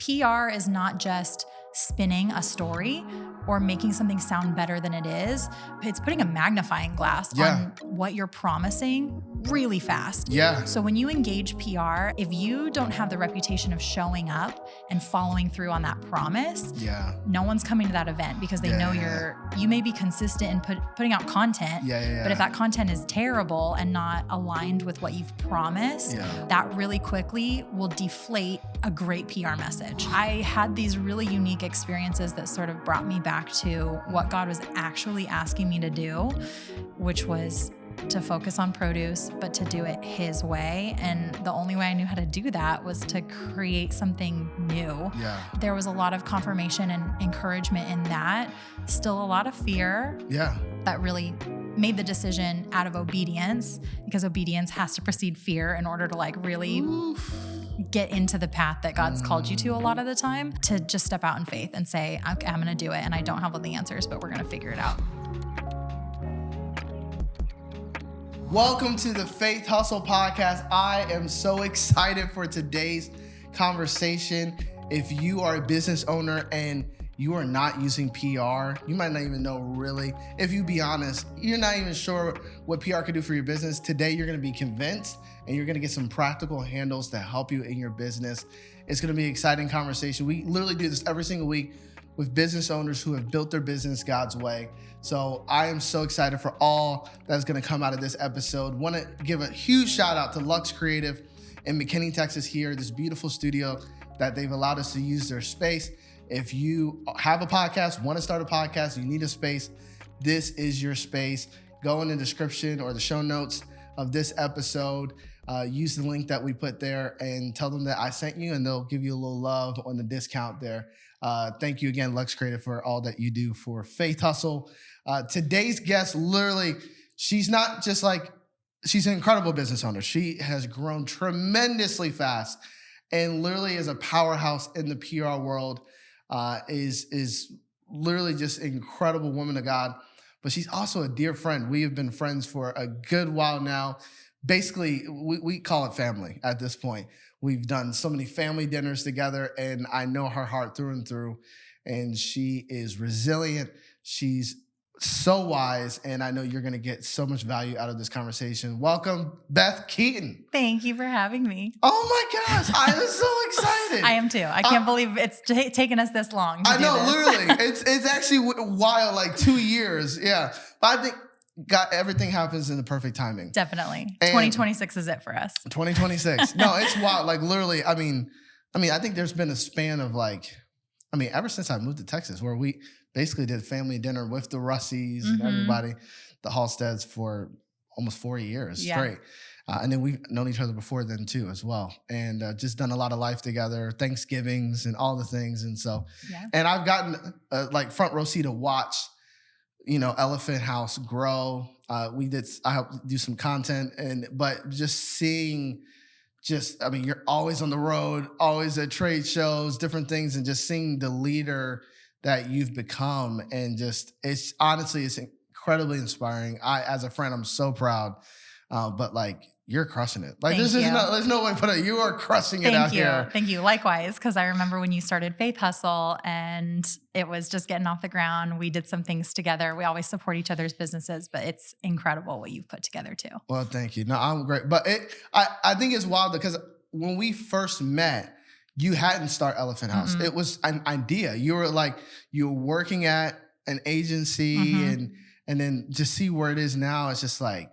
PR is not just spinning a story or making something sound better than it is. It's putting a magnifying glass on what you're promising really fast. Yeah. So when you engage PR, if you don't have the reputation of showing up and following through on that promise, no one's coming to that event because they know you may be consistent in putting out content, but if that content is terrible and not aligned with what you've promised, that really quickly will deflate a great PR message. I had these really unique experiences that sort of brought me back to what God was actually asking me to do, which was to focus on produce, but to do it His way. And the only way I knew how to do that was to create something new. There was a lot of confirmation and encouragement in that. Still a lot of fear. That really made the decision out of obedience, because obedience has to precede fear in order to really get into the path that God's called you to a lot of the time, to just step out in faith and say, okay, I'm going to do it. And I don't have all the answers, but we're going to figure it out. Welcome to the Faithustle Podcast. I am so excited for today's conversation. If you are a business owner and you are not using PR, you might not even know really. If you be honest, you're not even sure what PR could do for your business. Today, you're going to be convinced and you're going to get some practical handles to help you in your business. It's going to be an exciting conversation. We literally do this every single week with business owners who have built their business God's way. So I am so excited for all that's going to come out of this episode. Want to give a huge shout out to Lux Creative in McKinney, Texas here, this beautiful studio that they've allowed us to use their space. If you have a podcast, want to start a podcast, you need a space, this is your space. Go in the description or the show notes of this episode. Use the link that we put there and tell them that I sent you, and they'll give you a little love on the discount there. Thank you again, Lux Creative, for all that you do for Faithustle. Today's guest, literally, she's not just she's an incredible business owner. She has grown tremendously fast and literally is a powerhouse in the PR world. Is literally just an incredible woman of God, but she's also a dear friend. We have been friends for a good while now. Basically, we call it family at this point. We've done so many family dinners together, and I know her heart through and through, and she is resilient. She's so wise, and I know you're going to get so much value out of this conversation. Welcome, Beth Keeton. Thank you for having me. Oh my gosh, I was so excited. I am too. I can't believe it's taken us this long to do this. Literally. It's actually wild, 2 years. Yeah. But I think everything happens in the perfect timing. Definitely. And 2026 is it for us. 2026. No, it's wild. Literally, I mean, I think there's been a span of ever since I moved to Texas, where we basically did family dinner with the Russies and everybody, the Halsteads, for almost 4 years straight. And then we've known each other before then too, as well. And just done a lot of life together, Thanksgivings and all the things. And so, and I've gotten front row seat to watch, Elephant House grow. I helped do some content, but just seeing, you're always on the road, always at trade shows, different things, and just seeing the leader that you've become, and it's incredibly inspiring. As a friend, I'm so proud. But you're crushing it. There's no way to put it. You are crushing it out here. Thank you. Likewise, because I remember when you started Faithustle and it was just getting off the ground. We did some things together. We always support each other's businesses, but it's incredible what you've put together too. Well, thank you. No, I'm great. But I think it's wild because when we first met, you hadn't started Elephant House. It was an idea. You were working at an agency, and then to see where it is now, it's just that.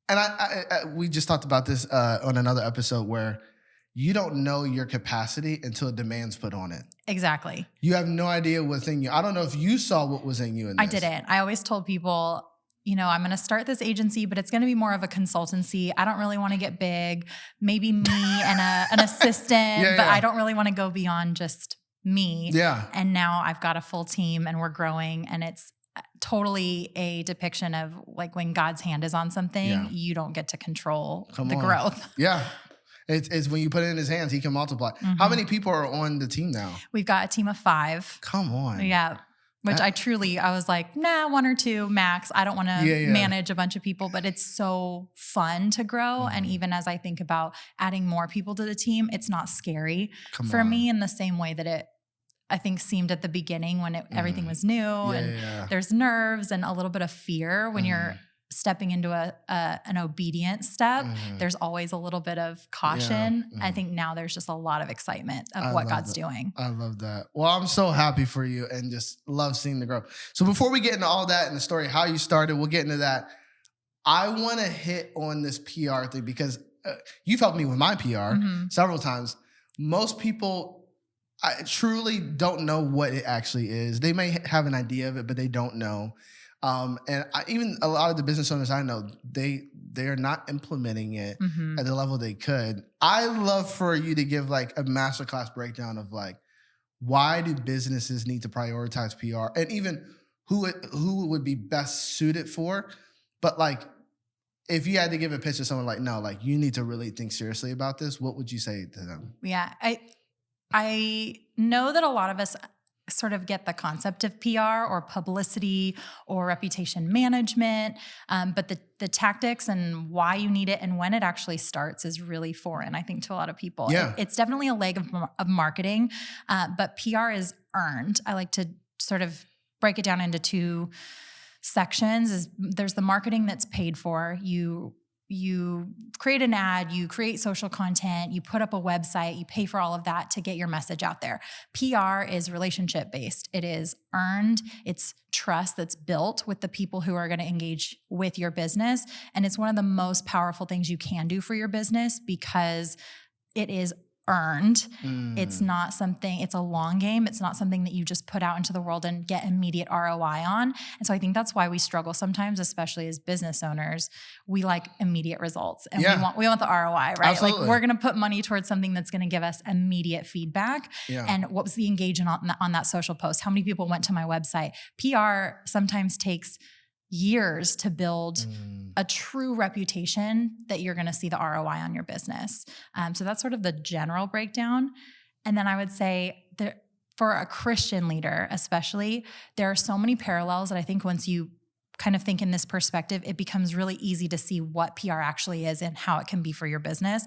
And we just talked about this on another episode, where you don't know your capacity until demand's put on it. Exactly. You have no idea what's in you. I don't know if you saw what was in you. I didn't. I always told people, I'm going to start this agency, but it's going to be more of a consultancy. I don't really want to get big. Maybe me and an assistant, but I don't really want to go beyond just me. Yeah. And now I've got a full team and we're growing, and it's totally a depiction of when God's hand is on something, you don't get to control the growth. Yeah. It's when you put it in His hands, He can multiply. How many people are on the team now? We've got a team of 5. Come on. Yeah. Which I was like, nah, 1 or 2 max. I don't want to manage a bunch of people, but it's so fun to grow. Mm-hmm. And even as I think about adding more people to the team, it's not scary for me in the same way that it, I think, seemed at the beginning when everything was new and there's nerves and a little bit of fear when you're stepping into an obedient step. There's always a little bit of caution. I think now there's just a lot of excitement of what God's doing. I love that. Well, I'm so happy for you and just love seeing the growth. So before we get into all that and the story, how you started, we'll get into that. I want to hit on this PR thing because you've helped me with my PR several times. Most people I truly don't know what it actually is. They may have an idea of it, but they don't know. Even a lot of the business owners I know, they are not implementing it at the level they could. I love for you to give like a masterclass breakdown of like, why do businesses need to prioritize PR and even who it would be best suited for. But like, if you had to give a pitch to someone like, no, like you need to really think seriously about this, what would you say to them? Yeah, I know that a lot of us sort of get the concept of PR or publicity or reputation management, but the tactics and why you need it and when it actually starts is really foreign, I think, to a lot of people. Yeah. It's definitely a leg of marketing, but PR is earned. I like to sort of break it down into 2 sections. There's the marketing that's paid for. You create an ad, you create social content, you put up a website, you pay for all of that to get your message out there. PR is relationship based. It is earned. It's trust that's built with the people who are going to engage with your business. And it's one of the most powerful things you can do for your business because it is earned. It's not something, it's a long game. It's not something that you just put out into the world and get immediate ROI on. And so I think that's why we struggle sometimes, especially as business owners. We like immediate results and we want the ROI, right? Absolutely. Like we're going to put money towards something that's going to give us immediate feedback. Yeah. And what was the engagement on that social post? How many people went to my website? PR sometimes takes years to build a true reputation that you're going to see the ROI on your business. So that's sort of the general breakdown. And then I would say that for a Christian leader, especially, there are so many parallels that I think once you kind of think in this perspective, it becomes really easy to see what PR actually is and how it can be for your business.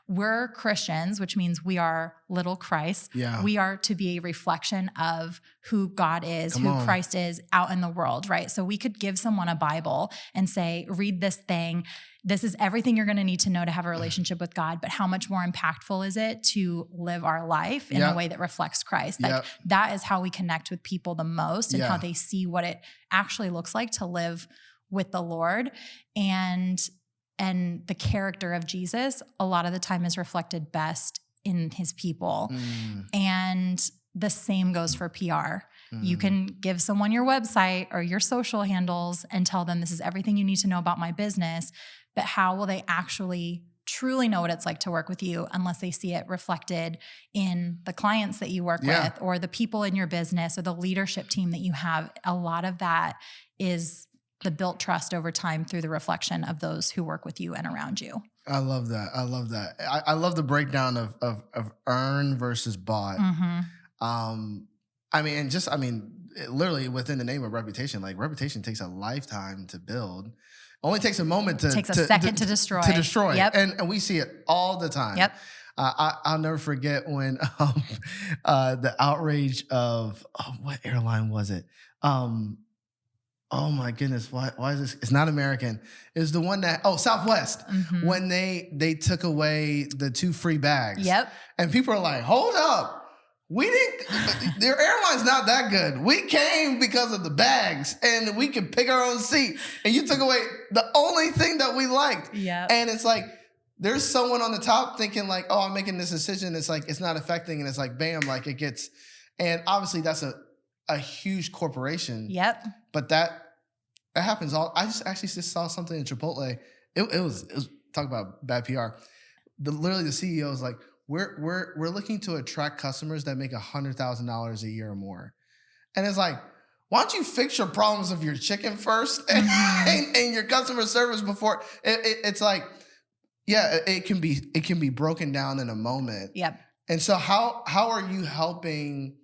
We're Christians, which means we are little Christ. Yeah. We are to be a reflection of who God is, who Christ is out in the world, right? So we could give someone a Bible and say, read this thing. This is everything you're going to need to know to have a relationship with God, but how much more impactful is it to live our life in a way that reflects Christ? Like that is how we connect with people the most and how they see what it actually looks like to live with the Lord. And the character of Jesus, a lot of the time, is reflected best in his people. And the same goes for PR. You can give someone your website or your social handles and tell them this is everything you need to know about my business, but how will they actually truly know what it's like to work with you unless they see it reflected in the clients that you work with or the people in your business or the leadership team that you have? A lot of that is the built trust over time through the reflection of those who work with you and around you. I love that. I love that. I love the breakdown of earn versus bought. Literally within the name of reputation, like reputation takes a lifetime to build. Only takes a moment to... Takes a second to destroy. To destroy. Yep. And we see it all the time. Yep. I'll never forget when the outrage of... what airline was it? Oh my goodness, why is this? It's not American. It's the one that, Southwest, when they took away the 2 free bags. Yep. And people are like, hold up. Their airline's not that good. We came because of the bags and we could pick our own seat. And you took away the only thing that we liked. Yeah. And it's like, there's someone on the top thinking like, I'm making this decision. It's like, it's not affecting. And it's like, bam, like it gets, and obviously that's a huge corporation. Yep. But that happens all. I just saw something in Chipotle. It was talk about bad PR. Literally the CEO is like, we're looking to attract customers that make $100,000 a year or more. And it's like, why don't you fix your problems of your chicken first and your customer service before it's like, it can be broken down in a moment. Yep. And so how are you helping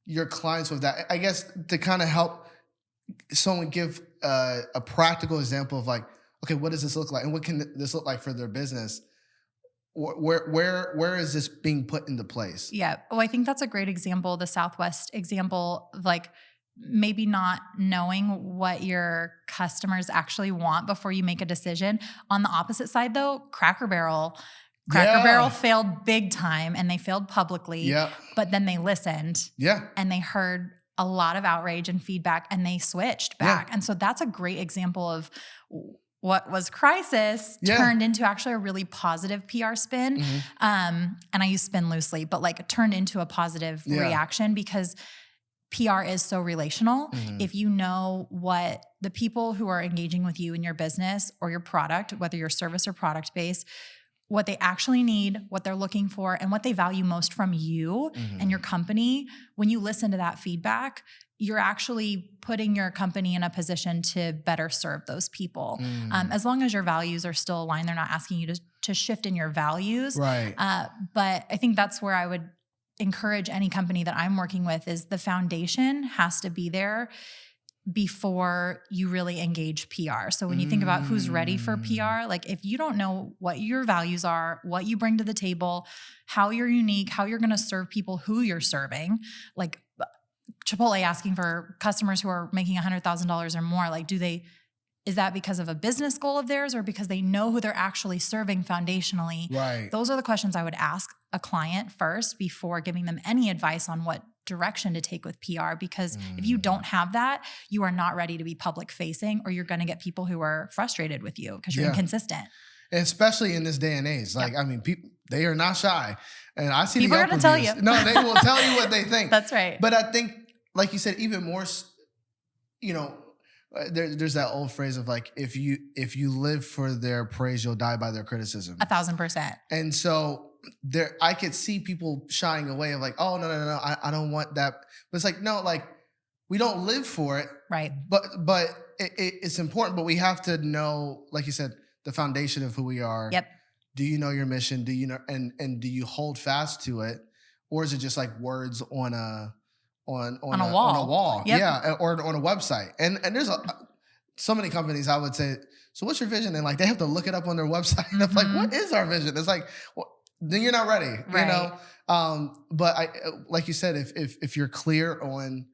your clients with that? I guess to kind of help someone give a practical example of like, okay, what does this look like? And what can this look like for their business? Where is this being put into place? Yeah. Oh, I think that's a great example. The Southwest example, like maybe not knowing what your customers actually want before you make a decision. On the opposite side though, Cracker Barrel failed big time and they failed publicly, but then they listened and they heard a lot of outrage and feedback and they switched back. And so that's a great example of what was crisis turned into actually a really positive PR spin. And I use spin loosely, but like it turned into a positive reaction because PR is so relational. If you know what the people who are engaging with you in your business or your product, whether you're service or product based, what they actually need, what they're looking for, and what they value most from you and your company, when you listen to that feedback, you're actually putting your company in a position to better serve those people. As long as your values are still aligned, they're not asking you to shift in your values. Right. But I think that's where I would encourage any company that I'm working with is the foundation has to be there before you really engage PR. So when you think about who's ready for PR, like if you don't know what your values are, what you bring to the table, how you're unique, how you're going to serve people who you're serving, like Chipotle asking for customers who are making $100,000 or more, like is that because of a business goal of theirs or because they know who they're actually serving foundationally? Right. Those are the questions I would ask a client first before giving them any advice on what direction to take with PR. Because if you don't have that, you are not ready to be public facing or you're going to get people who are frustrated with you because you're inconsistent. And especially in this day and age. Like, I mean, people, they are not shy. And I see people the are going to tell you. No, they will tell you what they think. That's right. But I think, like you said, even more, there's that old phrase of like, if you live for their praise, you'll die by their criticism. 1,000%. And so I could see people shying away of like, oh, no, I don't want that. But it's like, no, like we don't live for it. Right. But it's important, but we have to know, like you said, the foundation of who we are. Yep. Do you know your mission? Do you know, and do you hold fast to it? Or is it just like words on a wall? Yep. Yeah. Or on a website. And there's so many companies I would say, so what's your vision? And like, they have to look it up on their website. And I'm like, what is our vision? It's like, well, then you're not ready, right. But like you said, if you're clear on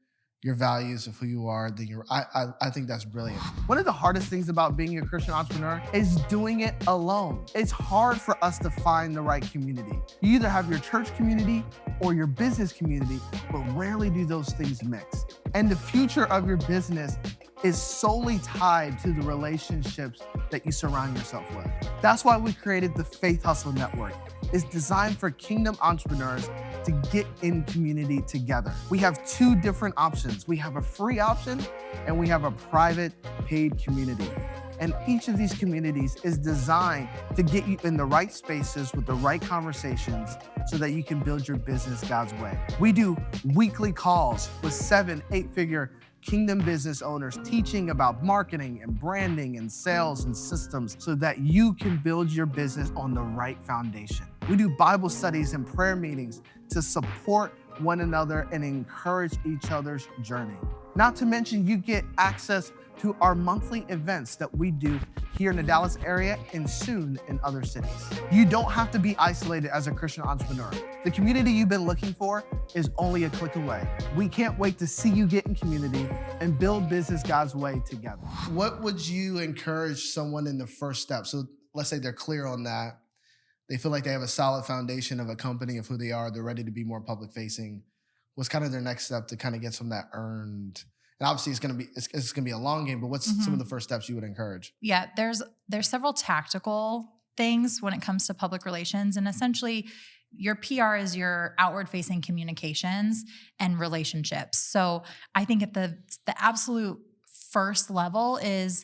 your values of who you are, then I think that's brilliant. One of the hardest things about being a Christian entrepreneur is doing it alone. It's hard for us to find the right community. You either have your church community or your business community, but rarely do those things mix. And the future of your business is solely tied to the relationships that you surround yourself with. That's why we created the Faithustle Network. It's designed for kingdom entrepreneurs to get in community together. We have two different options. We have a free option and we have a private paid community. And each of these communities is designed to get you in the right spaces with the right conversations so that you can build your business God's way. We do weekly calls with 7, 8-figure kingdom business owners teaching about marketing and branding and sales and systems so that you can build your business on the right foundation. We do Bible studies and prayer meetings to support one another and encourage each other's journey. Not to mention, you get access to our monthly events that we do here in the Dallas area and soon in other cities. You don't have to be isolated as a Christian entrepreneur. The community you've been looking for is only a click away. We can't wait to see you get in community and build business God's way together. What would you encourage someone in the first step? So let's say they're clear on that. They feel like they have a solid foundation of a company, of who they are. They're ready to be more public facing. What's kind of their next step to kind of get some of that earned? And obviously it's gonna be a long game, but what's some of the first steps you would encourage? Yeah, there's several tactical things when it comes to public relations. And essentially your PR is your outward facing communications and relationships. So I think at the absolute first level is,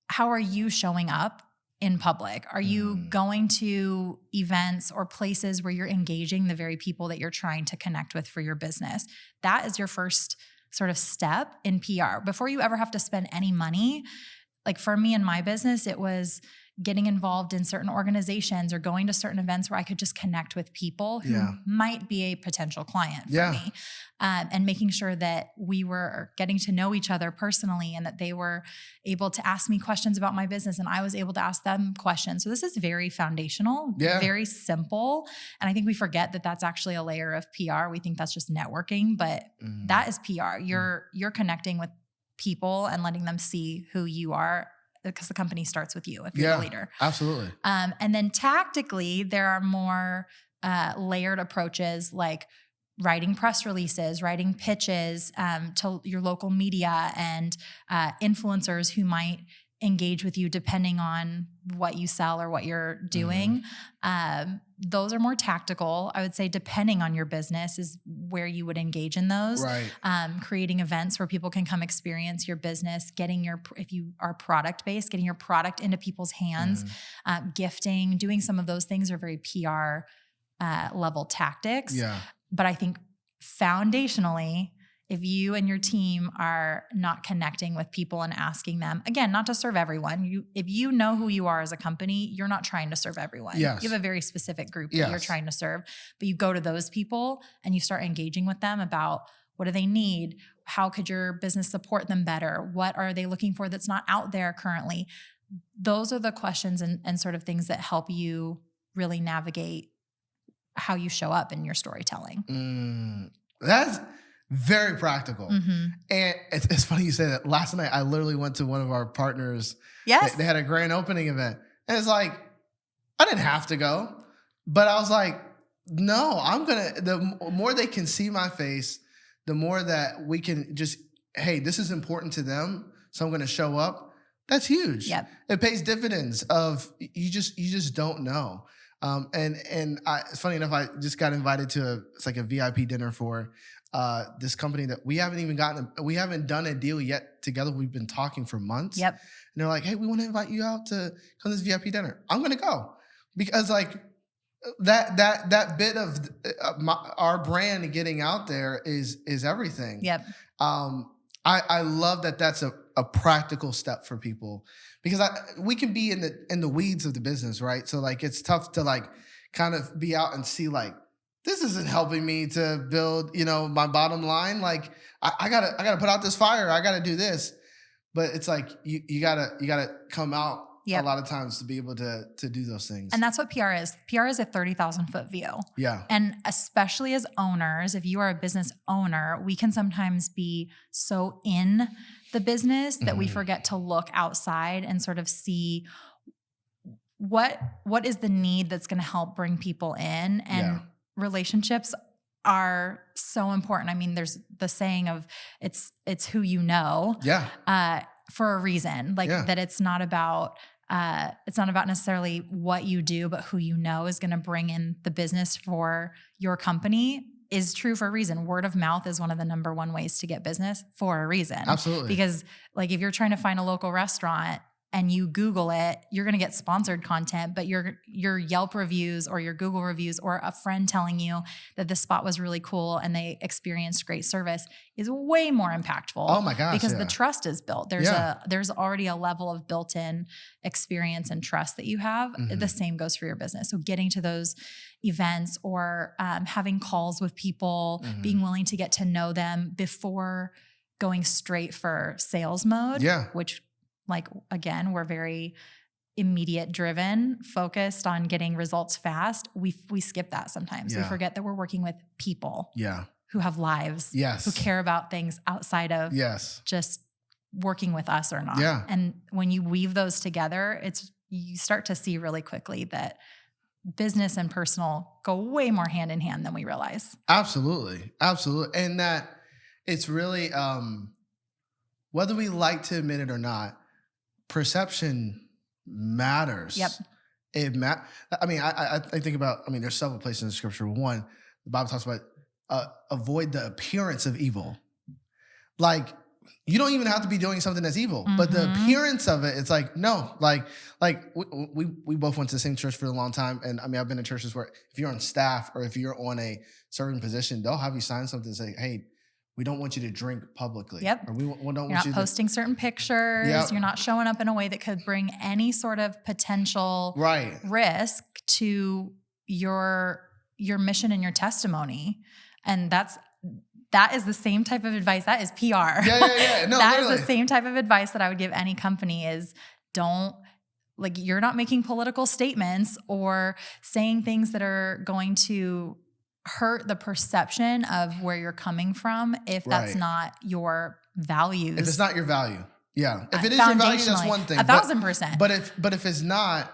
how are you showing up in public? Are you going to events or places where you're engaging the very people that you're trying to connect with for your business? That is your first sort of step in PR. Before you ever have to spend any money, like for me in my business, it was getting involved in certain organizations or going to certain events where I could just connect with people who might be a potential client for me. And making sure that we were getting to know each other personally and that they were able to ask me questions about my business and I was able to ask them questions. So this is very foundational, very simple. And I think we forget that that's actually a layer of PR. We think that's just networking, but that is PR. You're connecting with people and letting them see who you are, because the company starts with you if you're the leader. Absolutely. And then tactically, there are more layered approaches like writing press releases, writing pitches to your local media and influencers who might engage with you depending on what you sell or what you're doing. Those are more tactical. I would say depending on your business is where you would engage in those. Right. Creating events where people can come experience your business, if you are product-based, getting your product into people's hands, gifting, doing some of those things are very PR level tactics. Yeah. But I think foundationally, if you and your team are not connecting with people and asking them, again, not to serve everyone, if you know who you are as a company, you're not trying to serve everyone. Yes. You have a very specific group that you're trying to serve, but you go to those people and you start engaging with them about what do they need? How could your business support them better? What are they looking for that's not out there currently? Those are the questions and sort of things that help you really navigate how you show up in your storytelling. That's very practical. And it's funny you say that. Last night, I literally went to one of our partners. Yes. They had a grand opening event. And it's like, I didn't have to go, but I was like, no, the more they can see my face, the more that we can just, hey, this is important to them. So I'm going to show up. That's huge. Yep. It pays dividends of, you just don't know. It's funny enough, I just got invited to it's like a VIP dinner for this company that we haven't done a deal yet together. We've been talking for months. Yep. And they're like, hey, we want to invite you out to come to this VIP dinner. I'm going to go because like that bit of our brand getting out there is everything. Yep. I love that that's a practical step for people because we can be in the weeds of the business, right? So like it's tough to like kind of be out and see like, this isn't helping me to build, my bottom line. Like I gotta put out this fire. I gotta do this, but it's like you gotta come out a lot of times to be able to do those things. And that's what PR is. PR is a 30,000 foot view. Yeah. And especially as owners, if you are a business owner, we can sometimes be so in the business that we forget to look outside and sort of see what is the need that's going to help bring people in. And relationships are so important. I mean, there's the saying of it's who you know. Yeah. For a reason. Like that it's not about necessarily what you do, but who you know is going to bring in the business for your company is true for a reason. Word of mouth is one of the number one ways to get business for a reason. Absolutely. Because like if you're trying to find a local restaurant and you Google it, you're going to get sponsored content, but your Yelp reviews or your Google reviews or a friend telling you that this spot was really cool and they experienced great service is way more impactful. Oh my gosh. Because the trust is built. There's already a level of built-in experience and trust that you have. The same goes for your business. So getting to those events or having calls with people, being willing to get to know them before going straight for sales mode, which like, again, we're very immediate driven, focused on getting results fast. We skip that sometimes. We forget that we're working with people who have lives, who care about things outside of just working with us or not. And when you weave those together, you start to see really quickly that business and personal go way more hand in hand than we realize. Absolutely. Absolutely. And that it's really, whether we like to admit it or not, perception matters. Yep. I think about, there's several places in the scripture. One, the Bible talks about avoid the appearance of evil. Like, you don't even have to be doing something that's evil, but the appearance of it, it's like, no, like we both went to the same church for a long time. And I've been in churches where if you're on staff or if you're on a certain position, they'll have you sign something and say, hey, we don't want you to drink publicly. Yep. Or we don't want You're not posting certain pictures. Yep. You're not showing up in a way that could bring any sort of potential risk to your mission and your testimony. And that is the same type of advice. That is PR. Yeah. No, that is the same type of advice that I would give any company is you're not making political statements or saying things that are going to hurt the perception of where you're coming from if that's not your values. If it's not your value. Yeah. If it is your value, that's one thing. 1,000%. But if it's not,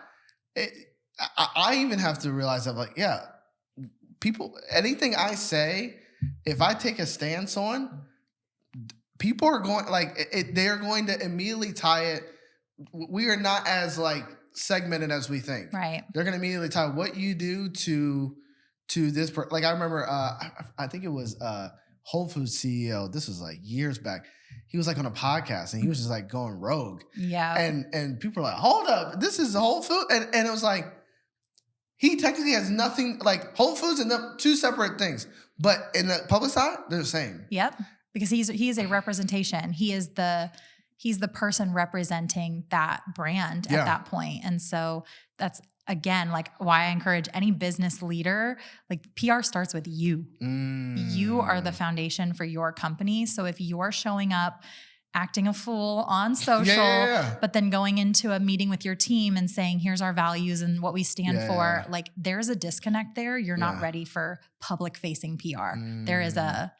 I even have to realize that people, anything I say, if I take a stance on, people are going they're going to immediately tie it. We are not as segmented as we think. Right. They're going to immediately tie what you do to this. I remember, I think it was Whole Foods CEO. This was years back. He was on a podcast and he was just going rogue. Yeah. And people are hold up, this is Whole Foods. And it was he technically has nothing, Whole Foods and them, two separate things. But in the public side, they're the same. Yep. Because he is a representation. He's the person representing that brand at that point. And so that's, again, why I encourage any business leader, PR starts with you. You are the foundation for your company. So if you're showing up, acting a fool on social, but then going into a meeting with your team and saying, here's our values and what we stand for, there's a disconnect there. You're not ready for public facing PR. There's a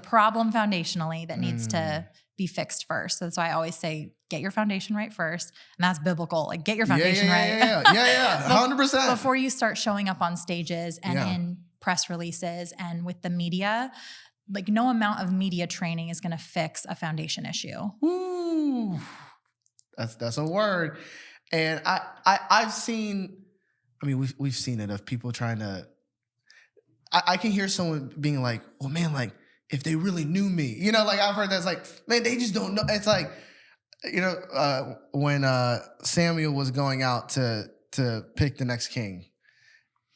problem foundationally that needs to be fixed first. So that's why I always say, get your foundation right first. And that's biblical. Get your foundation right. Yeah. 100%. Before you start showing up on stages and in press releases and with the media, no amount of media training is going to fix a foundation issue. Ooh, that's a word. And I've seen, we've seen it of people trying to, I can hear someone being well, man, if they really knew me, I've heard that's man, they just don't know. It's when Samuel was going out to pick the next king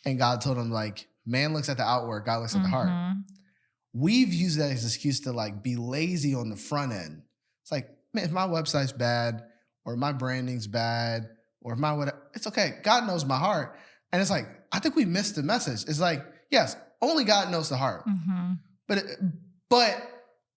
and God told him man looks at the outward, God looks at the heart. We've used that as an excuse to be lazy on the front end. It's man, if my website's bad or my branding's bad or if it's okay. God knows my heart. And it's I think we missed the message. It's yes, only God knows the heart. But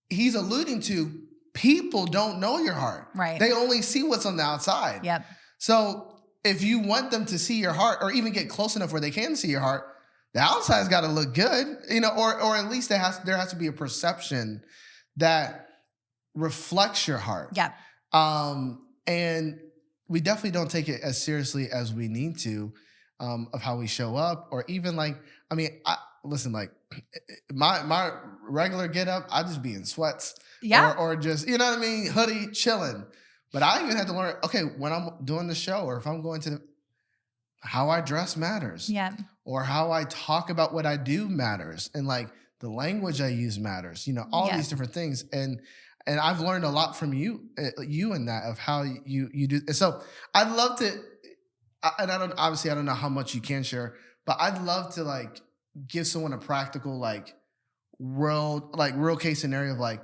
he's alluding to people don't know your heart. Right. They only see what's on the outside. Yep. So if you want them to see your heart or even get close enough where they can see your heart, the outside's got to look good, or at least there has to be a perception that reflects your heart. Yeah. And we definitely don't take it as seriously as we need to, of how we show up, or even listen, my regular get up, I just be in sweats, or just hoodie chilling. But I even had to learn, okay, when I'm doing the show or if I'm going to how I dress matters. Yeah. Or how I talk about what I do matters. And the language I use matters, all these different things. And I've learned a lot from you in that of how you do. And so I'd love to, and I don't know how much you can share, but I'd love to give someone a practical, real case scenario of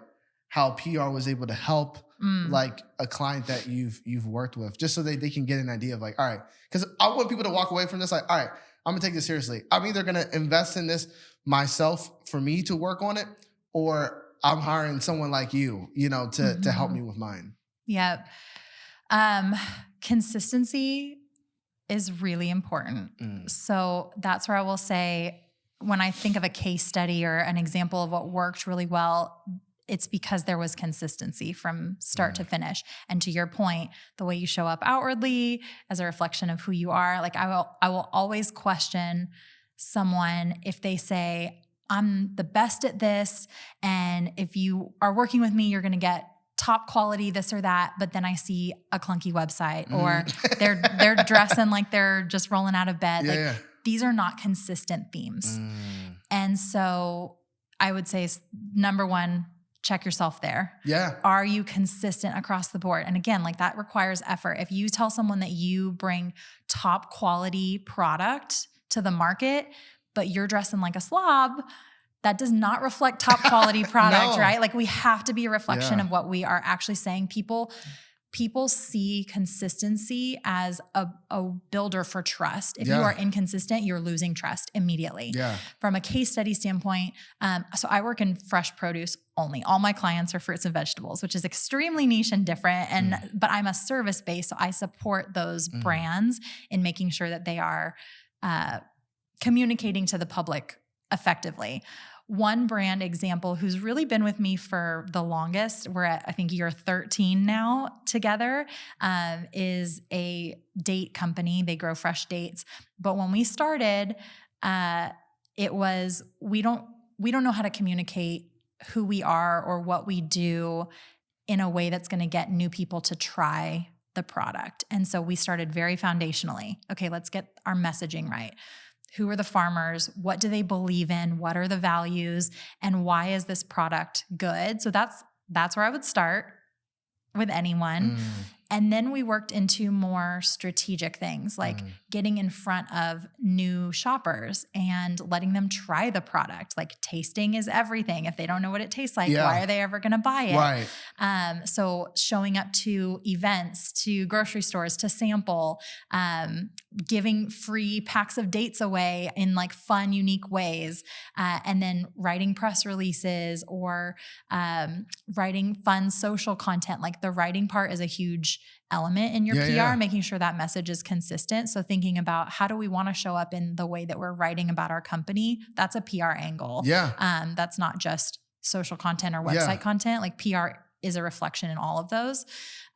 how PR was able to help a client that you've worked with, just so they can get an idea of all right, because I want people to walk away from this all right, I'm gonna take this seriously. I'm either gonna invest in this myself for me to work on it, or I'm hiring someone like you, to help me with mine. Yep. Consistency is really important. So that's where I will say, when I think of a case study or an example of what worked really well, it's because there was consistency from start to finish. And to your point, the way you show up outwardly as a reflection of who you are, I will always question someone if they say, I'm the best at this, and if you are working with me, you're going to get top quality this or that, but then I see a clunky website, or they're dressing like they're just rolling out of bed. These are not consistent themes. And so I would say, number one, check yourself there. Yeah. Are you consistent across the board? And again, that requires effort. If you tell someone that you bring top quality product to the market, but you're dressing like a slob, that does not reflect top quality product, No. right? Like we have to be a reflection of what we are actually saying. People see consistency as a builder for trust. If you are inconsistent, you're losing trust immediately. Yeah. From a case study standpoint, so I work in fresh produce only. All my clients are fruits and vegetables, which is extremely niche and different. But I'm a service based, so I support those brands in making sure that they are communicating to the public effectively. One brand example who's really been with me for the longest, we're at, I think, year 13 now together, is a date company. They grow fresh dates. But when we started, it was, we don't know how to communicate who we are or what we do in a way that's going to get new people to try the product. And so we started very foundationally. Okay, let's get our messaging right. Who are the farmers? What do they believe in? What are the values? And why is this product good? So that's where I would start with anyone. And then we worked into more strategic things like getting in front of new shoppers and letting them try the product. Like tasting is everything. If they don't know what it tastes like, why are they ever going to buy it? Right. So showing up to events, to grocery stores, to sample, giving free packs of dates away in like fun, unique ways. And then writing press releases or writing fun social content. Like the writing part is a huge element in your PR, making sure that message is consistent. So thinking about how do we want to show up in the way that we're writing about our company, that's a PR angle. That's not just social content or website content. Like PR is a reflection in all of those.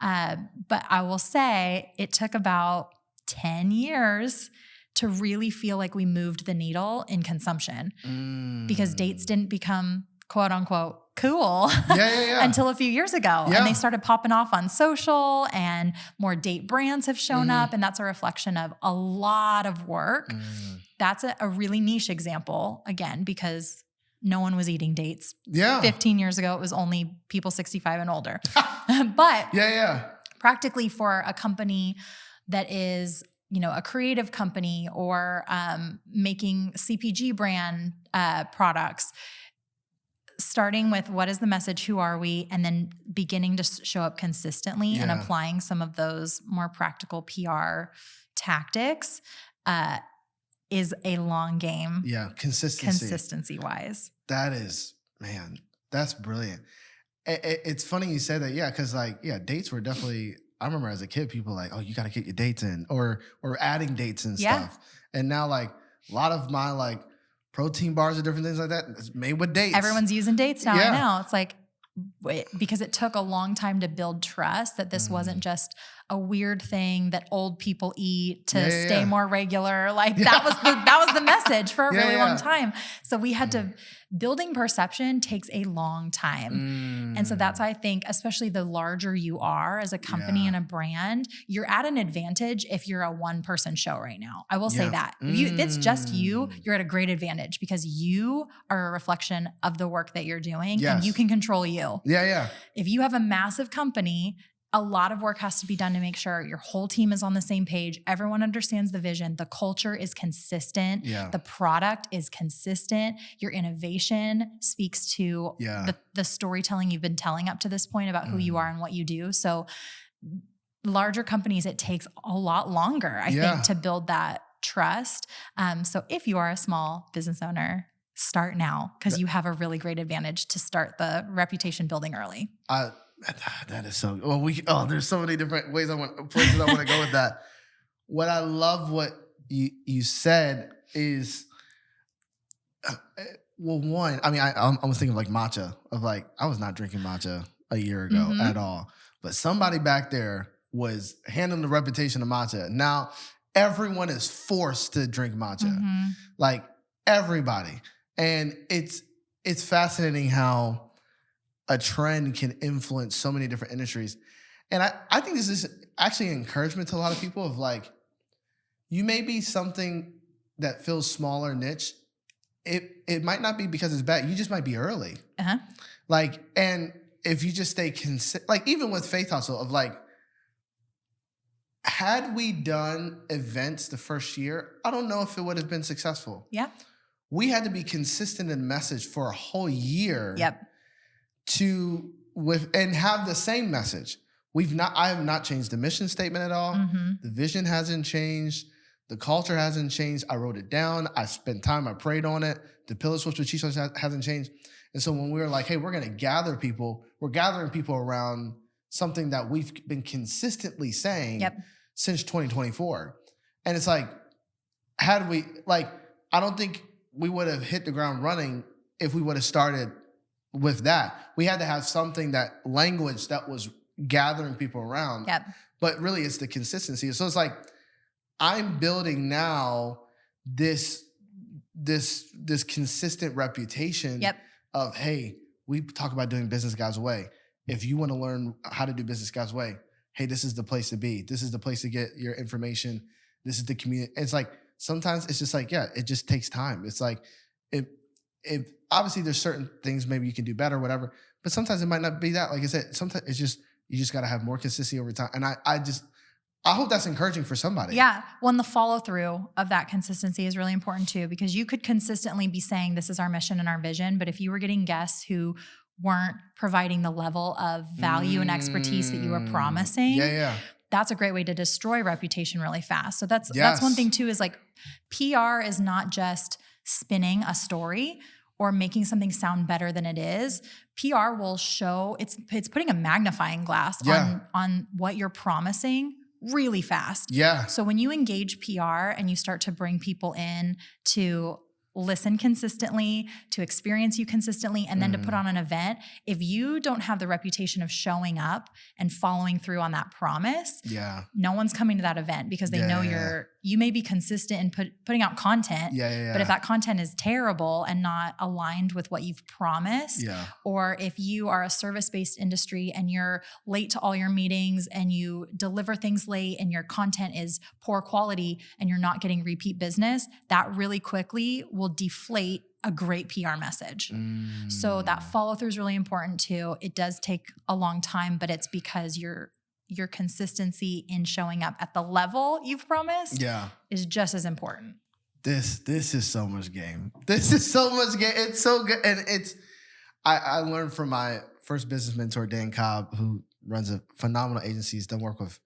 But I will say it took about 10 years to really feel like we moved the needle in consumption because dates didn't become quote unquote cool until a few years ago. And they started popping off on social and more date brands have shown up. And that's a reflection of a lot of work. That's a really niche example, again, because no one was eating dates. 15 years ago, it was only people 65 and older. But practically for a company that is, you know, a creative company or making CPG brand products, starting with what is the message, who are we, and then beginning to show up consistently and applying some of those more practical PR tactics is a long game. Consistency wise. That is, man, that's brilliant. It's funny you said that, because dates were definitely, I remember as a kid, people were like, oh, you got to get your dates in or adding dates and stuff. And now like a lot of my like protein bars or different things like that, it's made with dates. Everyone's using dates now. I know. It's like, because it took a long time to build trust that this wasn't just a weird thing that old people eat to stay more regular. Like that was the message for a really long time. So we had to, building perception takes a long time. And so that's why I think, especially the larger you are as a company and a brand, you're at an advantage if you're a one-person show right now. I will say that. If it's just you're at a great advantage because you are a reflection of the work that you're doing and you can control you. If you have a massive company, a lot of work has to be done to make sure your whole team is on the same page. Everyone understands the vision. The culture is consistent. The product is consistent. Your innovation speaks to the storytelling you've been telling up to this point about who you are and what you do. So larger companies, it takes a lot longer, I think, to build that trust. So if you are a small business owner, start now because you have a really great advantage to start the reputation building early. That is so, there's so many different places I want to go with that. What I love what you said is, one, I mean, I was thinking of like matcha, of like, I was not drinking matcha a year ago at all, but somebody back there was handling the reputation of matcha. Now everyone is forced to drink matcha, like everybody. And it's fascinating how a trend can influence so many different industries. And I think this is actually an encouragement to a lot of people of like, you may be something that feels small or niche. It might not be because it's bad. You just might be early. Like, and if you just stay like even with Faithustle of like, had we done events the first year, I don't know if it would have been successful. we had to be consistent in message for a whole year. Yep. And have the same message. I have not changed the mission statement at all. Mm-hmm. The vision hasn't changed. The culture hasn't changed. I wrote it down. I spent time. I prayed on it. The pillars which chief hasn't changed. And so when we were like, hey, we're going to gather people, we're gathering people around something that we've been consistently saying since 2024. And it's like, I don't think we would have hit the ground running if we would have started with that. We had to have something language that was gathering people around. Yep. But really it's the consistency. So it's like, I'm building now this consistent reputation of, hey, we talk about doing business God's way. If you want to learn how to do business God's way, hey, this is the place to be. This is the place to get your information. This is the community. It's like, sometimes it's just like, it just takes time. It's like, if obviously there's certain things maybe you can do better, whatever, but sometimes it might not be that. Like I said, sometimes it's just, you just got to have more consistency over time. And I hope that's encouraging for somebody. Yeah. Well, and the follow through of that consistency is really important too, because you could consistently be saying this is our mission and our vision, but if you were getting guests who weren't providing the level of value and expertise that you were promising, that's a great way to destroy reputation really fast. So that's one thing too, is like PR is not just spinning a story or making something sound better than it is. PR will show, it's putting a magnifying glass on what you're promising really fast. Yeah. So when you engage PR and you start to bring people in to listen consistently, to experience you consistently, and then to put on an event, if you don't have the reputation of showing up and following through on that promise, no one's coming to that event because they know you may be consistent in putting out content, but if that content is terrible and not aligned with what you've promised, or if you are a service-based industry and you're late to all your meetings and you deliver things late and your content is poor quality and you're not getting repeat business, that really quickly will deflate a great PR message. So that follow through is really important too. It does take a long time, but it's because your consistency in showing up at the level you've promised is just as important. This is so much game. This is so much game. It's so good. And I learned from my first business mentor, Dan Cobb, who runs a phenomenal agency. He's done work with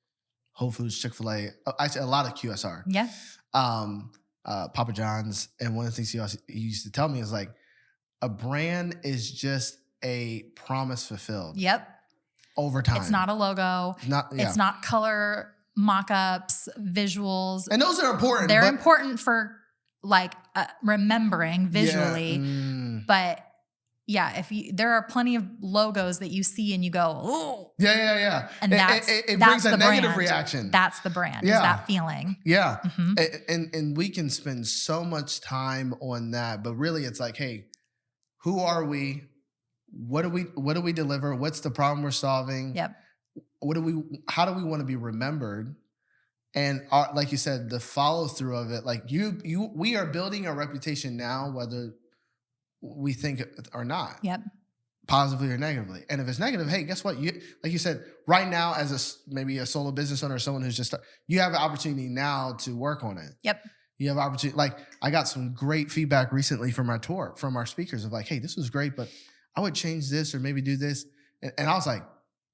Whole Foods, Chick-fil-A, actually a lot of QSR. Yeah. Papa John's. And one of the things he used to tell me is like, a brand is just a promise fulfilled. Yep. Over time. It's not a logo. It's not color mock-ups, visuals. And those are important. They're important for like remembering visually. But there are plenty of logos that you see and you go, oh. Yeah. And it brings a negative reaction. That's the brand. Is that feeling. Yeah. Mm-hmm. And we can spend so much time on that, but really it's like, hey, who are we? What do we deliver? What's the problem we're solving? Yep. How do we want to be remembered? And like you said, the follow through of it, like we are building a reputation now, whether we think it or not. Yep. Positively or negatively. And if it's negative, hey, guess what? Like you said, right now as maybe a solo business owner or someone who's just, you have an opportunity now to work on it. Yep. You have opportunity. Like I got some great feedback recently from our tour, from our speakers of like, hey, this was great, but I would change this or maybe do this. And I was like,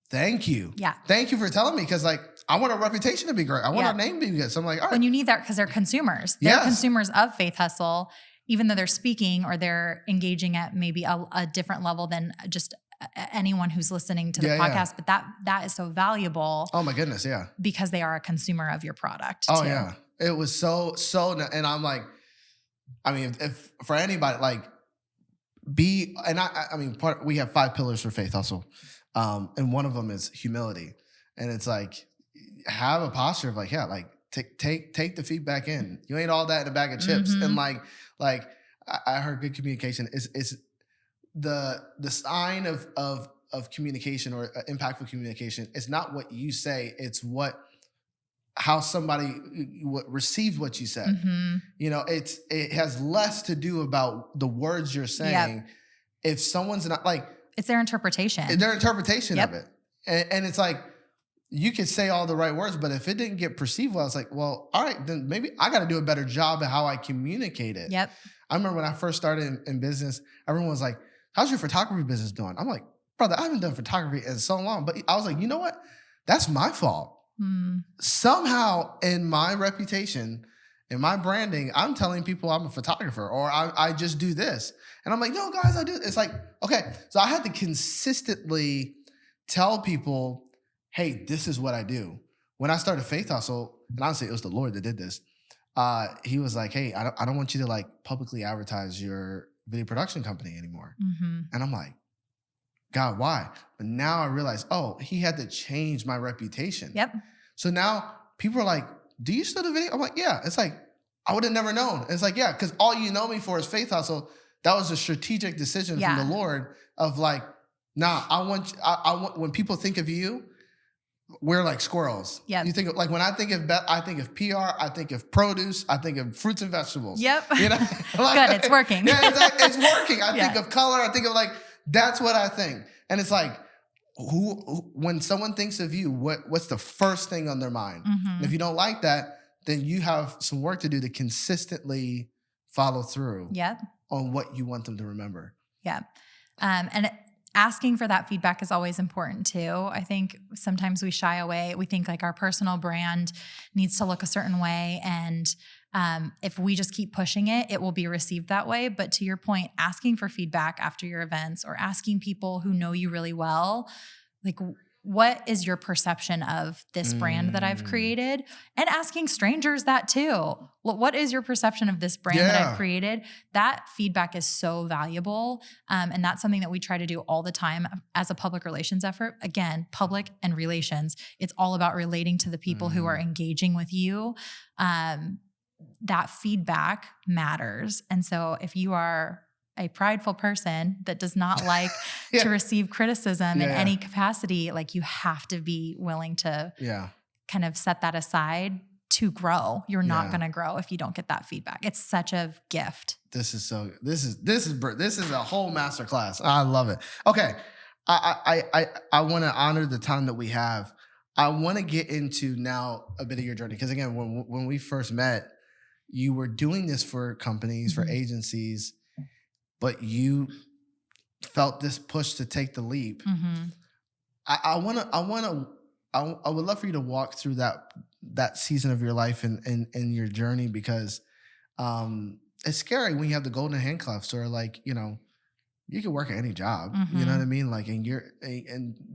thank you. Yeah. Thank you for telling me. Because like, I want our reputation to be great. I want our name to be good. So I'm like, all right. When you need that because they're consumers. They're consumers of Faith Hustle, even though they're speaking or they're engaging at maybe a different level than just anyone who's listening to the podcast. But that is so valuable. Oh my goodness. Yeah. Because they are a consumer of your product. Oh too. Yeah. It was so, and I'm like, I mean, if for anybody, like, we have 5 pillars for Faith Hustle. And one of them is humility. And it's like, have a posture of like, take the feedback in. You ain't all that in a bag of chips. And like I heard good communication is the sign of communication or impactful communication. It's not what you say. It's how somebody received what you said. Mm-hmm. You know, it has less to do about the words you're saying. Yep. If someone's not like, it's their interpretation. Of it. And it's like, you could say all the right words, but if it didn't get perceived well, it's like, well, all right, then maybe I got to do a better job at how I communicate it. Yep. I remember when I first started in business, everyone was like, how's your photography business doing? I'm like, brother, I haven't done photography in so long. But I was like, you know what? That's my fault. Somehow in my reputation, in my branding, I'm telling people I'm a photographer or I just do this. And I'm like, no, guys, I do. It's like, okay. So I had to consistently tell people, hey, this is what I do. When I started Faith Hustle, and honestly, it was the Lord that did this. He was like, hey, I don't want you to like publicly advertise your video production company anymore. And I'm like, God, why? But now I realize, oh, he had to change my reputation. Yep. So now people are like, do you still do video? I'm like, yeah. It's like, I would have never known. It's like, yeah, because all you know me for is Faith Hustle. That was a strategic decision from the Lord of like, nah, I want, when people think of you, we're like squirrels. Yep. You think of, like when I think of Beth, I think of PR, I think of produce, I think of fruits and vegetables. Yep. You know? Like, good, it's working. Yeah, it's working. I think of color, I think of like, that's what I think. And it's like, who when someone thinks of you, what's the first thing on their mind? And if you don't like that, then you have some work to do to consistently follow through on what you want them to remember. Yeah. And asking for that feedback is always important too. I think sometimes we shy away. We think like our personal brand needs to look a certain way. And if we just keep pushing it, it will be received that way. But to your point, asking for feedback after your events or asking people who know you really well, like, what is your perception of this brand that I've created? And asking strangers that too. What is your perception of this brand that I've created? That feedback is so valuable. And that's something that we try to do all the time as a public relations effort. Again, public and relations. It's all about relating to the people who are engaging with you. That feedback matters. And so if you are a prideful person that does not like to receive criticism in any capacity, like you have to be willing to kind of set that aside to grow. You're not going to grow if you don't get that feedback. It's such a gift. This is a whole masterclass. I love it. Okay. I want to honor the time that we have. I want to get into now a bit of your journey. Because again, when we first met, you were doing this for companies, for agencies, but you felt this push to take the leap. I would love for you to walk through that season of your life and your journey, because it's scary when you have the golden handcuffs, or like, you know, you can work at any job, you know what I mean? Like, and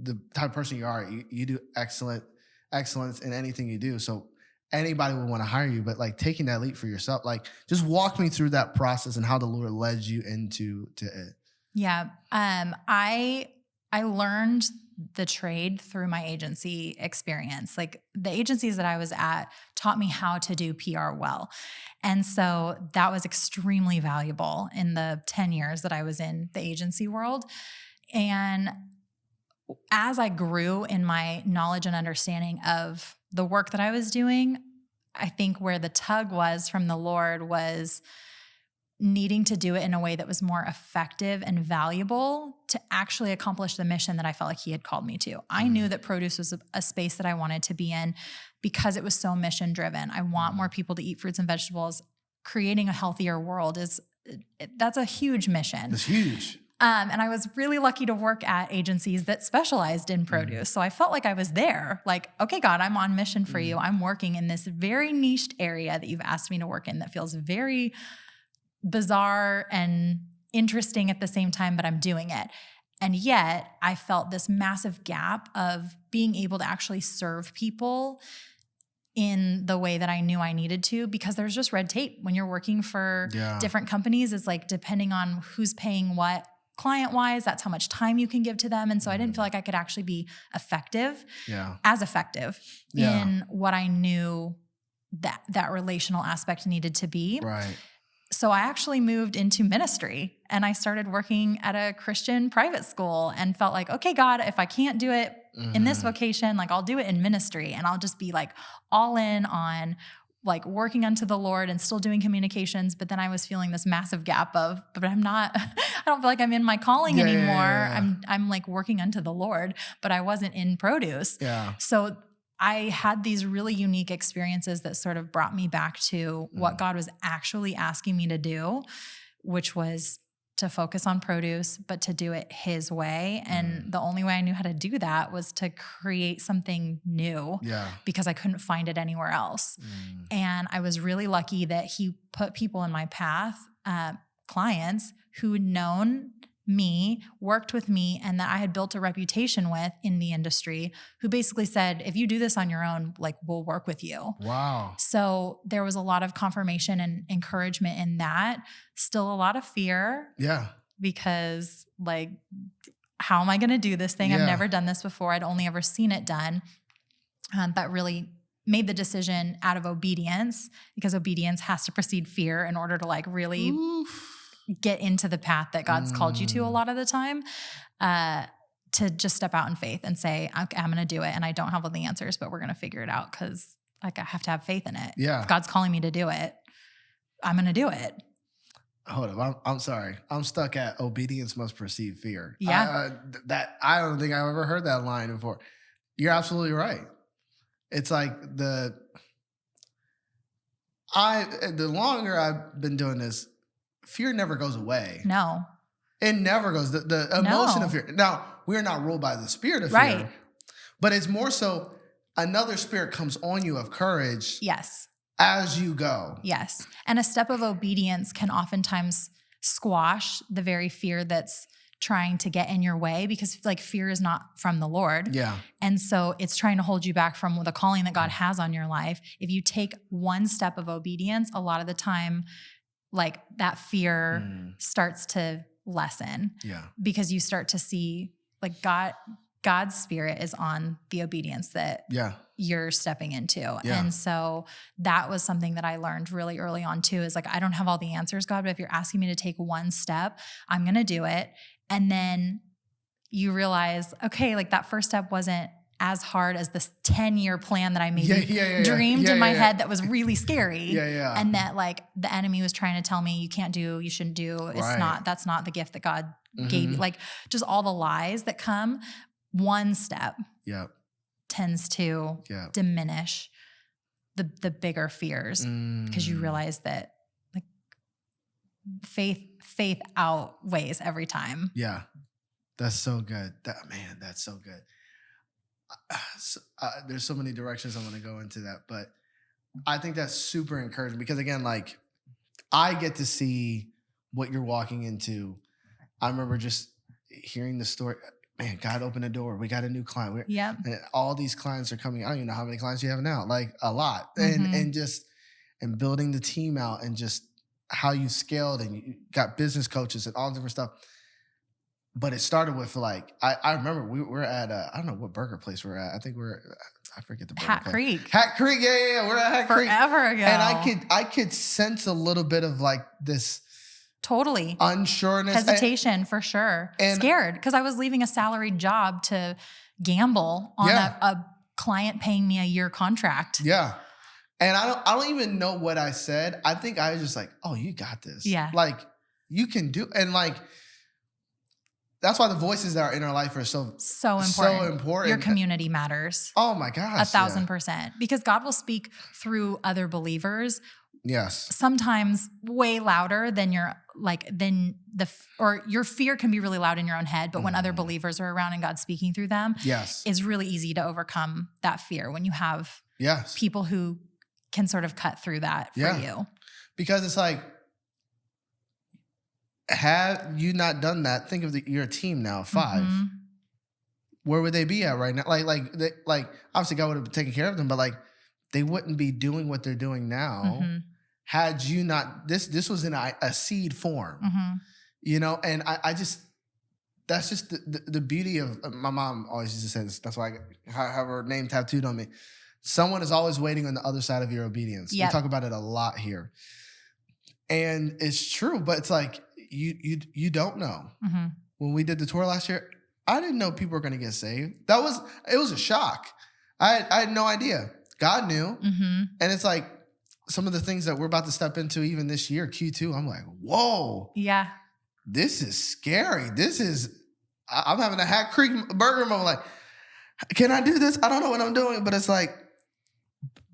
the type of person you are, you do excellence in anything you do. So anybody would want to hire you, but like taking that leap for yourself, like just walk me through that process and how the Lord led you into it. Yeah. I learned the trade through my agency experience. Like the agencies that I was at taught me how to do PR well. And so that was extremely valuable in the 10 years that I was in the agency world. And as I grew in my knowledge and understanding of the work that I was doing, I think where the tug was from the Lord was needing to do it in a way that was more effective and valuable to actually accomplish the mission that I felt like he had called me to. I knew that produce was a space that I wanted to be in because it was so mission driven. I want more people to eat fruits and vegetables. Creating a healthier world that's a huge mission. It's huge. And I was really lucky to work at agencies that specialized in produce. So I felt like I was there, like, okay, God, I'm on mission for you. I'm working in this very niched area that you've asked me to work in that feels very bizarre and interesting at the same time, but I'm doing it. And yet I felt this massive gap of being able to actually serve people in the way that I knew I needed to, because there's just red tape when you're working for different companies. It's like, depending on who's paying what client-wise, that's how much time you can give to them. And so I didn't feel like I could actually be effective in what I knew that relational aspect needed to be. Right. So I actually moved into ministry and I started working at a Christian private school and felt like, okay, God, if I can't do it in this vocation, like I'll do it in ministry, and I'll just be like all in on like working unto the Lord and still doing communications. But then I was feeling this massive gap of, but I'm not, I don't feel like I'm in my calling anymore. Yeah. I'm like working unto the Lord, but I wasn't in produce. Yeah. So I had these really unique experiences that sort of brought me back to what God was actually asking me to do, which was to focus on produce, but to do it his way. And the only way I knew how to do that was to create something new because I couldn't find it anywhere else. And I was really lucky that he put people in my path, clients who had known me, worked with me, and that I had built a reputation with in the industry, who basically said, if you do this on your own, like, we'll work with you. Wow. So there was a lot of confirmation and encouragement in that. Still a lot of fear. Yeah. Because like, how am I going to do this thing? I've never done this before. I'd only ever seen it done. But really made the decision out of obedience, because obedience has to precede fear in order to like really get into the path that God's called you to a lot of the time, to just step out in faith and say, I'm going to do it. And I don't have all the answers, but we're going to figure it out, because like I have to have faith in it. Yeah. If God's calling me to do it, I'm going to do it. Hold up. I'm sorry. I'm stuck at obedience must precede fear. Yeah. I don't think I've ever heard that line before. You're absolutely right. It's like the longer I've been doing this, fear never goes away. No. It never goes. The emotion of fear. Now, we're not ruled by the spirit of fear, but it's more so another spirit comes on you of courage. Yes. As you go. Yes. And a step of obedience can oftentimes squash the very fear that's trying to get in your way, because like fear is not from the Lord. Yeah. And so it's trying to hold you back from the calling that God has on your life. If you take one step of obedience, a lot of the time, like that fear starts to lessen. Yeah. Because you start to see like God's spirit is on the obedience that you're stepping into. Yeah. And so that was something that I learned really early on too, is like, I don't have all the answers, God, but if you're asking me to take one step, I'm going to do it. And then you realize, okay, like that first step wasn't as hard as this 10-year plan that I maybe dreamed in my head that was really scary. And that like the enemy was trying to tell me, you can't do, you shouldn't do. That's not the gift that God gave you. Like just all the lies that come. One step tends to diminish the bigger fears, because you realize that like faith outweighs every time. Yeah. That's so good. That's so good. There's so many directions I want to go into that, but I think that's super encouraging, because again, like I get to see what you're walking into. I remember just hearing the story. Man, God opened a door. We got a new client. And all these clients are coming. I don't even know how many clients you have now. Like a lot. And building the team out, and just how you scaled, and you got business coaches and all different stuff. But it started with like, I remember we were at, I don't know what burger place we're at. I think I forget the burger Hat place. Creek. Hat Creek. Yeah. We're at Hat Creek. Forever ago. And I could sense a little bit of like this. Totally. Unsureness. Hesitation for sure. And scared, because I was leaving a salaried job to gamble on a client paying me a year contract. Yeah. And I don't even know what I said. I think I was just like, oh, you got this. Yeah. Like you can do, and like, that's why the voices that are in our life are so important. So important. Your community matters. Oh my gosh. 1,000%. Because God will speak through other believers. Yes. Sometimes way louder than your fear can be really loud in your own head, but when other believers are around and God's speaking through them, it's really easy to overcome that fear when you have people who can sort of cut through that for you. Because it's like, had you not done that, think of your team now, 5. Where would they be at right now? Like obviously God would have taken care of them, but like they wouldn't be doing what they're doing now had you not. This was in a seed form, you know. And I just, that's just the beauty of my mom always used to say this. That's why I have her name tattooed on me. Someone is always waiting on the other side of your obedience. We talk about it a lot here, and it's true. But it's like you don't know. When we did the tour last year, I didn't know people were going to get saved. It was a shock. I had no idea. God knew. And it's like some of the things that we're about to step into even this year, Q2, I'm like, whoa. Yeah. This is scary. I'm having a Hat Creek burger moment. Like, can I do this? I don't know what I'm doing. But it's like,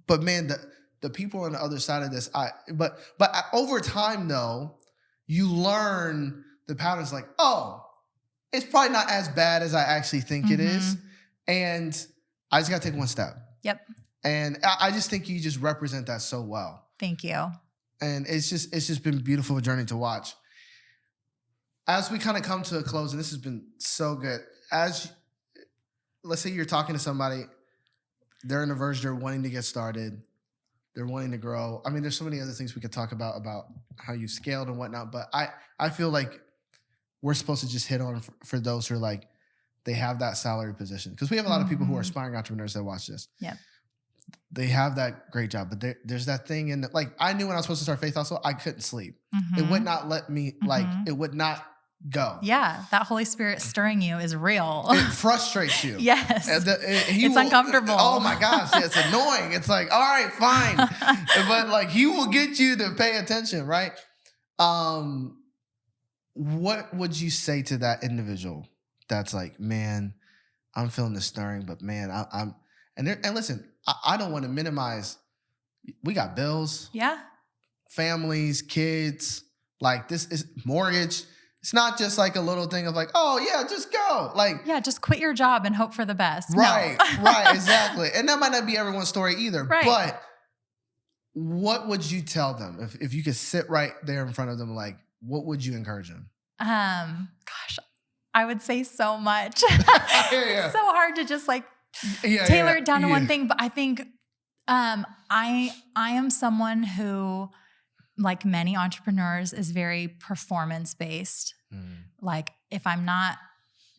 but man, the people on the other side of this, but over time though, you learn the patterns like, oh, it's probably not as bad as I actually think it is. And I just got to take one step. Yep. And I just think you just represent that so well. Thank you. And it's just been a beautiful journey to watch. As we kind of come to a close, and this has been so good. Let's say you're talking to somebody, they're in a verge, they're wanting to get started, they're wanting to grow. I mean, there's so many other things we could talk about how you scaled and whatnot, but I feel like we're supposed to just hit on for those who are like, they have that salary position. Because we have a lot of people who are aspiring entrepreneurs that watch this. Yeah. They have that great job, but there's that thing in like, I knew when I was supposed to start Faithustle, I couldn't sleep. It would not let me, like, it would not go. Yeah, that Holy Spirit stirring you is real. It frustrates you. Yes. It's uncomfortable. Oh my gosh, it's annoying. It's like, all right, fine. But like, he will get you to pay attention, right? What would you say to that individual that's like, man, I'm feeling the stirring, but man, and listen, I don't want to minimize. We got bills. Yeah. Families, kids. Like, this is mortgage. It's not just like a little thing of like, oh yeah, just go. Like, yeah, just quit your job and hope for the best. Right, No. Right, exactly. And that might not be everyone's story either. Right. But what would you tell them if you could sit right there in front of them? Like, what would you encourage them? Gosh, I would say so much. Yeah. It's so hard to just like tailor it down to one thing. But I think I am someone who, like many entrepreneurs, is very performance based. Like, if I'm not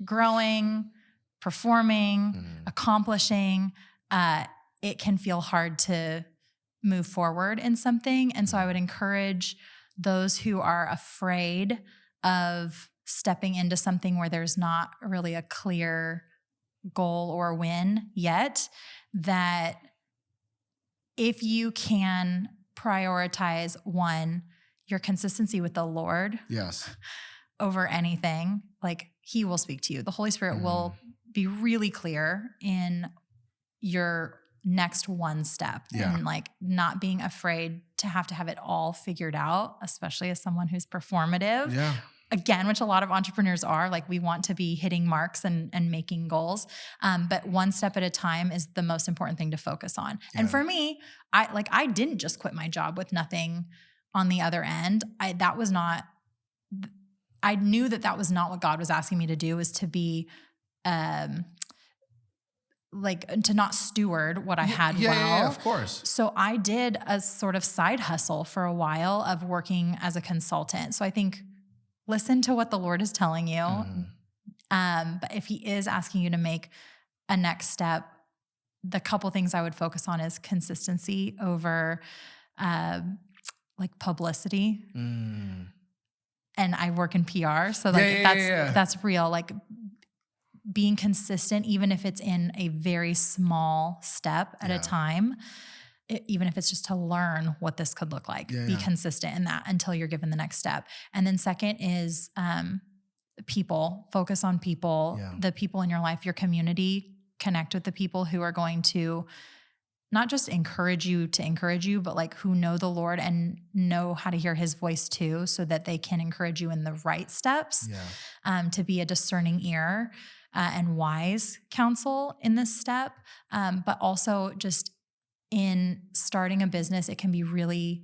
growing, performing, accomplishing, it can feel hard to move forward in something. And so I would encourage those who are afraid of stepping into something where there's not really a clear goal or win yet, that if you can prioritize, one, your consistency with the Lord. Yes. Over anything, like, he will speak to you. The Holy Spirit will be really clear in your next one step, and like not being afraid to have it all figured out, especially as someone who's performative. Yeah. Again, which a lot of entrepreneurs are. Like, we want to be hitting marks and making goals. But one step at a time is the most important thing to focus on. Yeah. And for me, I didn't just quit my job with nothing on the other end. I knew that was not what God was asking me to do, is to be, to not steward what I had well. Yeah, of course. So I did a sort of side hustle for a while of working as a consultant. So I think, listen to what the Lord is telling you. But if he is asking you to make a next step, the couple things I would focus on is consistency over publicity. And I work in PR. So that's real. Like, being consistent, even if it's in a very small step at a time, even if it's just to learn what this could look like, be consistent in that until you're given the next step. And then second is people. Focus on people, the people in your life, your community. Connect with the people who are going to not just encourage you, but like who know the Lord and know how to hear his voice too, so that they can encourage you in the right steps, to be a discerning ear and wise counsel in this step. But also, just in starting a business, it can be really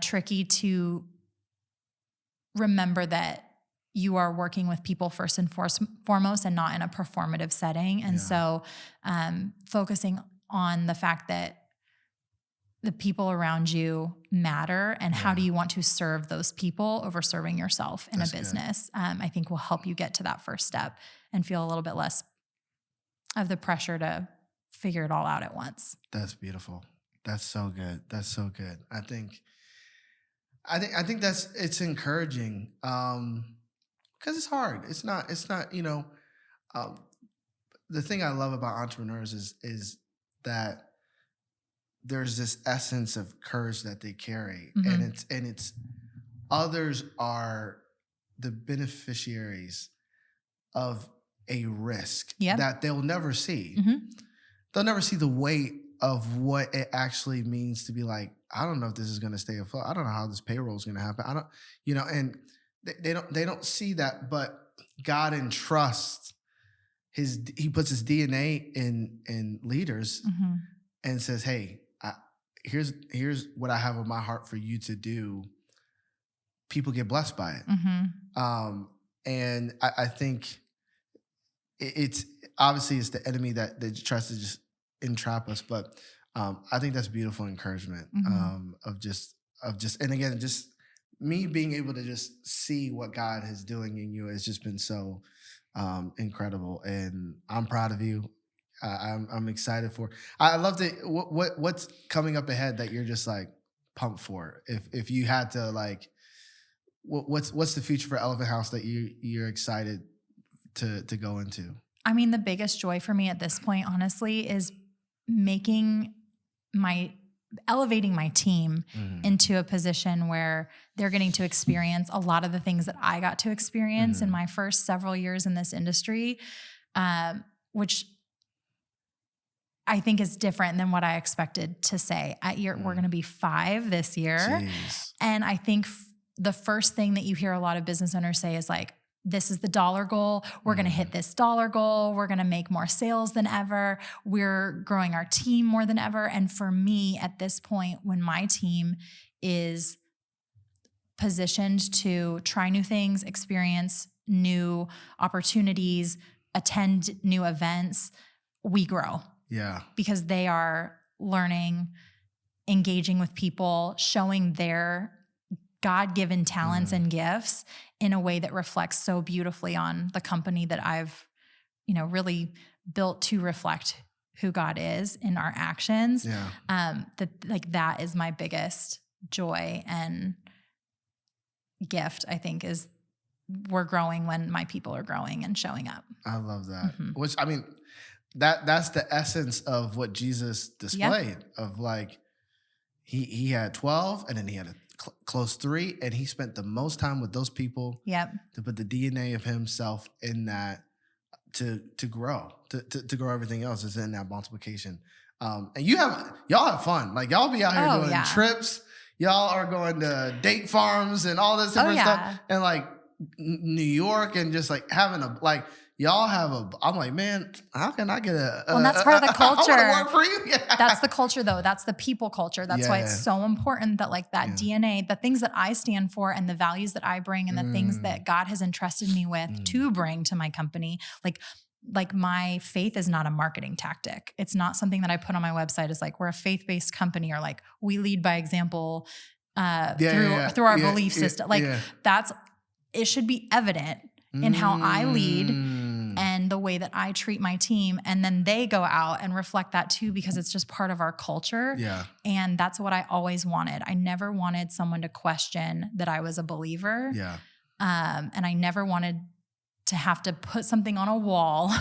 tricky to remember that you are working with people first and foremost, and not in a performative setting. And so focusing on the fact that the people around you matter, and how do you want to serve those people over serving yourself in a business, I think will help you get to that first step and feel a little bit less of the pressure to figure it all out at once. That's beautiful. That's so good. That's so good. I think it's encouraging. Because it's hard. It's not, the thing I love about entrepreneurs is that there's this essence of courage that they carry. And it's others are the beneficiaries of a risk that they'll never see. They'll never see the weight of what it actually means to be like, I don't know if this is going to stay afloat. I don't know how this payroll is going to happen. I don't, and they don't see that, but God entrusts he puts his DNA in leaders and says, hey, here's what I have in my heart for you to do. People get blessed by it. And I think it's obviously it's the enemy that tries to just entrap us, but I think that's beautiful encouragement of just, and again, just me being able to just see what God is doing in you has just been so incredible, and I'm proud of you. I'm excited for. I love to. What's coming up ahead that you're just like pumped for? If you had to like, what's the future for Elephant House that you're excited to go into? I mean, the biggest joy for me at this point, honestly, is elevating my team into a position where they're getting to experience a lot of the things that I got to experience in my first several years in this industry, which I think is different than what I expected to say. We're going to be 5 this year. Jeez. And I think the first thing that you hear a lot of business owners say is like, this is the dollar goal. We're going to hit this dollar goal. We're going to make more sales than ever. We're growing our team more than ever. And for me at this point, when my team is positioned to try new things, experience new opportunities, attend new events, we grow. Yeah. Because they are learning, engaging with people, showing their God-given talents and gifts in a way that reflects so beautifully on the company that I've, really built to reflect who God is in our actions. Yeah. That is my biggest joy and gift, I think, is we're growing when my people are growing and showing up. I love that. Which, I mean, that's the essence of what Jesus displayed of like, he had 12 and then he had a close 3, and he spent the most time with those people to put the DNA of himself in that to grow, to grow everything else is in that multiplication. And y'all have fun. Like y'all be out here doing trips. Y'all are going to date farms and all this different stuff. And like New York and just like having I'm like, man, how can I get well, that's part of the culture. I want to work for you. Yeah. That's the culture though. That's the people culture. That's why it's so important that like that DNA, the things that I stand for and the values that I bring and the things that God has entrusted me with to bring to my company, like my faith is not a marketing tactic. It's not something that I put on my website as like, we're a faith-based company or like we lead by example through our belief system. It should be evident in how I lead and the way that I treat my team. And then they go out and reflect that too, because it's just part of our culture. Yeah. And that's what I always wanted. I never wanted someone to question that I was a believer. Yeah. And I never wanted to have to put something on a wall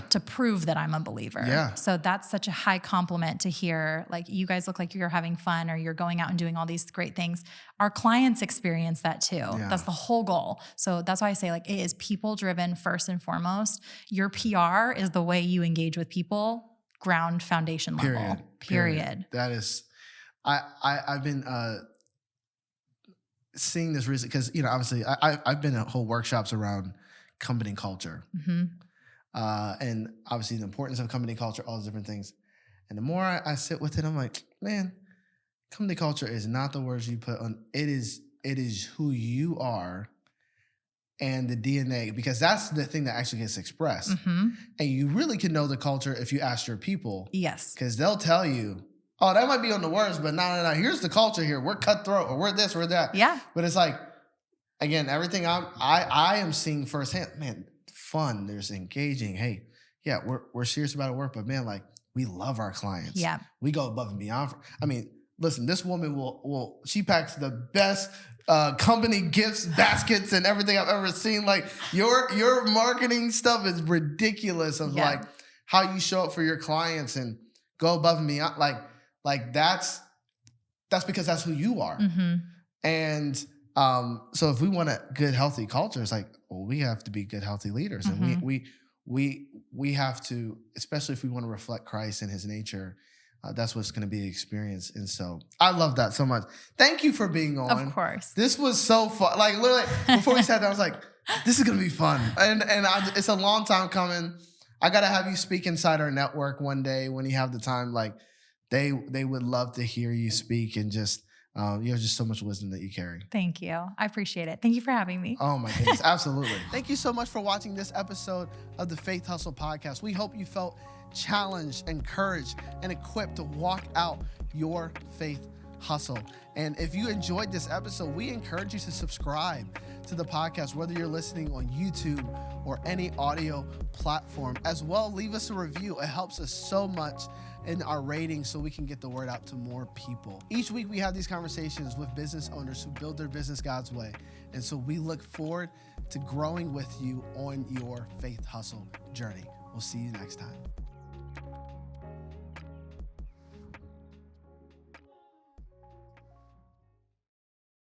to prove that I'm a believer. Yeah. So that's such a high compliment to hear. Like, you guys look like you're having fun or you're going out and doing all these great things. Our clients experience that too. Yeah. That's the whole goal. So that's why I say like it is people driven first and foremost. Your PR is the way you engage with people, ground foundation level. Period. That is, I've been seeing this recently because, obviously I've been at whole workshops around company culture. And obviously the importance of company culture, all those different things. And the more I sit with it, I'm like, man, company culture is not the words you put on. It is who you are and the DNA, because that's the thing that actually gets expressed. And you really can know the culture if you ask your people. Yes. Because they'll tell you, oh, that might be on the words, but no. Here's the culture here. We're cutthroat or we're this, we're that. Yeah. But it's like, again, everything I am seeing firsthand, man, fun, there's engaging. Hey, yeah, we're serious about our work, but man, like we love our clients. Yeah. We go above and beyond. Listen, this woman she packs the best company gifts, baskets, and everything I've ever seen. Like your marketing stuff is ridiculous of like how you show up for your clients and go above and beyond. Like that's because that's who you are. And so if we want a good, healthy culture, it's like, well, we have to be good, healthy leaders. And we have to, especially if we want to reflect Christ and his nature, that's what's going to be experienced. And so I love that so much. Thank you for being on. Of course. This was so fun. Like literally before we sat down, I was like, this is going to be fun. And it's a long time coming. I got to have you speak inside our network one day when you have the time. Like they would love to hear you speak, and just, just so much wisdom that you carry. Thank you. I appreciate it. Thank you for having me. Oh my goodness. Absolutely. Thank you so much for watching this episode of the Faith Hustle Podcast. We hope you felt challenged, encouraged, and equipped to walk out your faith hustle. And if you enjoyed this episode, we encourage you to subscribe to the podcast, whether you're listening on YouTube or any audio platform. As well, leave us a review. It helps us so much in our ratings so we can get the word out to more people. Each week we have these conversations with business owners who build their business God's way. And so we look forward to growing with you on your faith hustle journey. We'll see you next time.